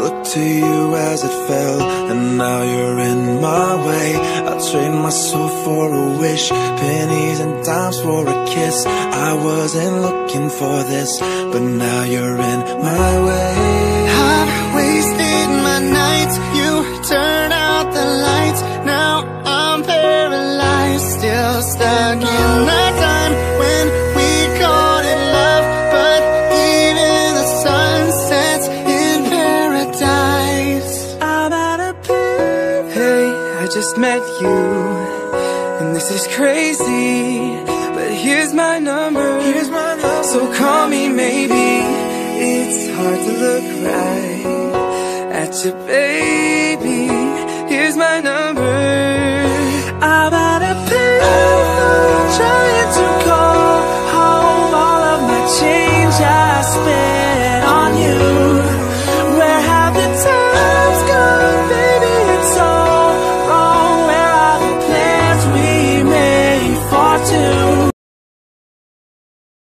looked to you as it fell, and now you're in my way. I'll trade my soul for a wish, pennies and dimes for a kiss. I wasn't looking for this, but now you're in my way. I've wasted my nights, you turn out the lights. Now I'm paralyzed, still stuck in that time when we called it love. But even the sun sets in paradise. I'm out of paradise. Hey, I just met you, and this is crazy, but here's my number, so call me maybe. It's hard to look right at you, baby. Here's my number. I'm out of payphone, trying to call home all of my change I spent on you.